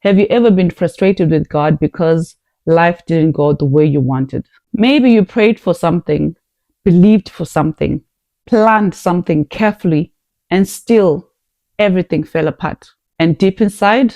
Have you ever been frustrated with God because life didn't go the way you wanted? Maybe you prayed for something, believed for something, planned something carefully, and still everything fell apart. And deep inside,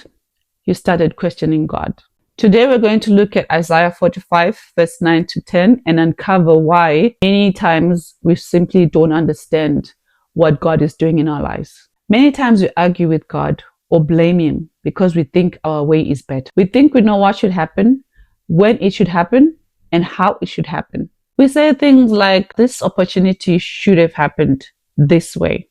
you started questioning God. Today we're going to look at Isaiah 45 verse 9 to 10 and uncover why many times we simply don't understand what God is doing in our lives. Many times we argue with God or blame Him because we think our way is better. We think we know what should happen, when it should happen, and how it should happen. We say things like, this opportunity should have happened this way,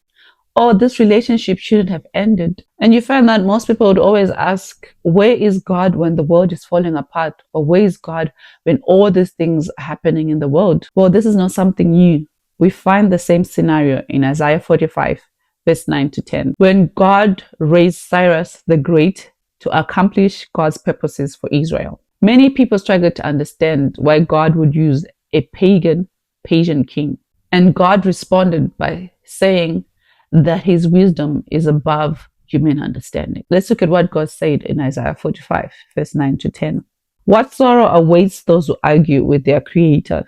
or this relationship shouldn't have ended. And you find that most people would always ask, where is God when the world is falling apart? Or where is God when all these things are happening in the world? Well, this is not something new. We find the same scenario in Isaiah 45, verse 9 to 10, when God raised Cyrus the Great to accomplish God's purposes for Israel. Many people struggle to understand why God would use a pagan Persian king. And God responded by saying that His wisdom is above human understanding. Let's look at what God said in Isaiah 45, verse 9 to 10. What sorrow awaits those who argue with their creator?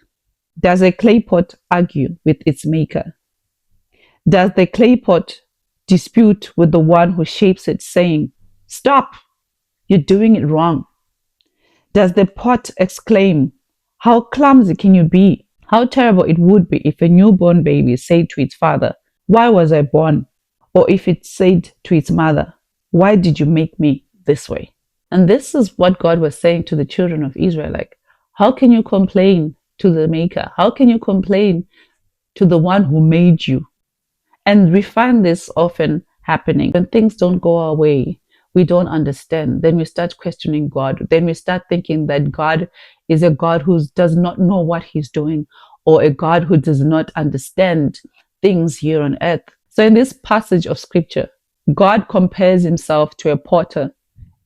Does a clay pot argue with its maker? Does the clay pot dispute with the one who shapes it, saying, stop, you're doing it wrong? Does the pot exclaim, how clumsy can you be? How terrible it would be if a newborn baby said to its father, why was I born? Or if it said to its mother, why did you make me this way? And this is what God was saying to the children of Israel. Like, how can you complain to the maker? How can you complain to the one who made you? And we find this often happening when things don't go our way. We don't understand. Then we start questioning God. Then we start thinking that God is a God who does not know what He's doing, or a God who does not understand things here on earth. So in this passage of scripture, God compares Himself to a potter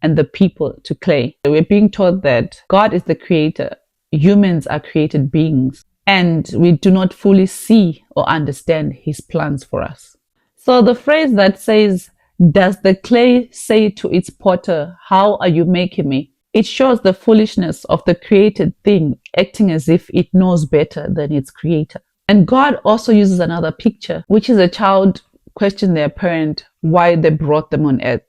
and the people to clay. We're being taught that God is the creator. Humans are created beings, and we do not fully see or understand His plans for us. So the phrase that says, does the clay say to its potter, how are you making me? It shows the foolishness of the created thing acting as if it knows better than its creator. And God also uses another picture, which is a child questioning their parent why they brought them on earth.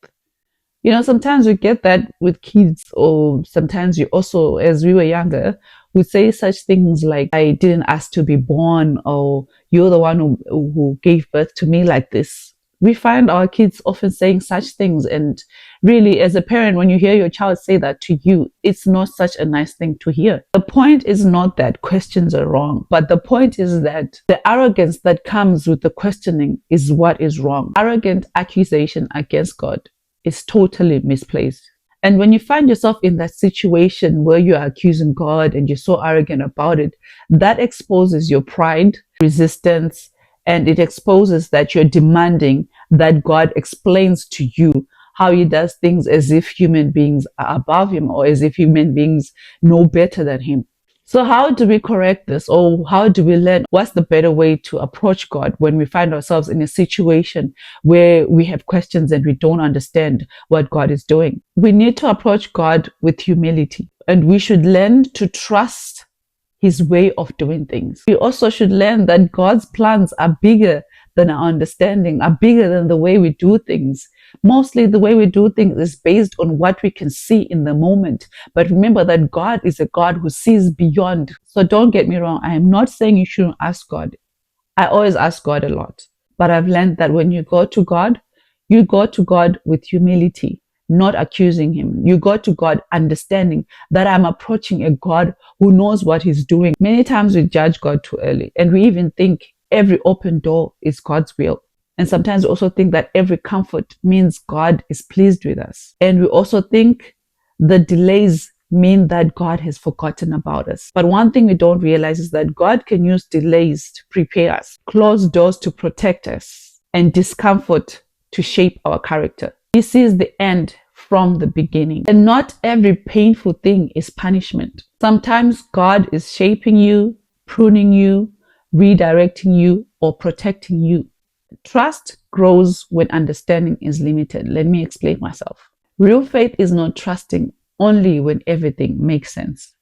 You know, sometimes we get that with kids, or sometimes you also, as we were younger, would say such things like, I didn't ask to be born, or you're the one who gave birth to me like this. We find our kids often saying such things, and really, as a parent, when you hear your child say that to you, it's not such a nice thing to hear. The point is not that questions are wrong, but the point is that the arrogance that comes with the questioning is what is wrong. Arrogant accusation against God is totally misplaced. And when you find yourself in that situation where you are accusing God and you're so arrogant about it, that exposes your pride, resistance, and it exposes that you're demanding that God explains to you how He does things as if human beings are above Him, or as if human beings know better than Him. So how do we correct this? Or how do we learn what's the better way to approach God when we find ourselves in a situation where we have questions and we don't understand what God is doing? We need to approach God with humility, and we should learn to trust His way of doing things. We also should learn that God's plans are bigger than our understanding, are bigger than the way we do things. Mostly the way we do things is based on what we can see in the moment. But remember that God is a God who sees beyond. So don't get me wrong. I am not saying you shouldn't ask God. I always ask God a lot. But I've learned that when you go to God with humility, not accusing Him. You go to God understanding that I'm approaching a God who knows what He's doing. Many times we judge God too early, and we even think every open door is God's will. And sometimes we also think that every comfort means God is pleased with us. And we also think the delays mean that God has forgotten about us. But one thing we don't realize is that God can use delays to prepare us, closed doors to protect us, and discomfort to shape our character. He sees the end from the beginning. And not every painful thing is punishment. Sometimes God is shaping you, pruning you, redirecting you, or protecting you. Trust grows when understanding is limited. Let me explain myself. Real faith is not trusting only when everything makes sense.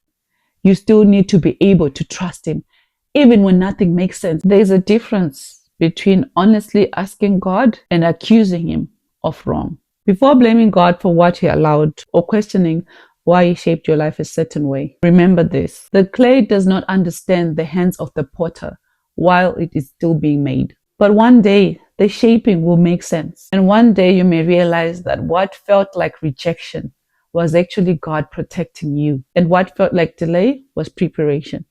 You still need to be able to trust Him even when nothing makes sense. There's a difference between honestly asking God and accusing Him of wrong. Before blaming God for what He allowed or questioning why He shaped your life a certain way, remember this: the clay does not understand the hands of the potter while it is still being made. But one day, the shaping will make sense. And one day you may realize that what felt like rejection was actually God protecting you. And what felt like delay was preparation.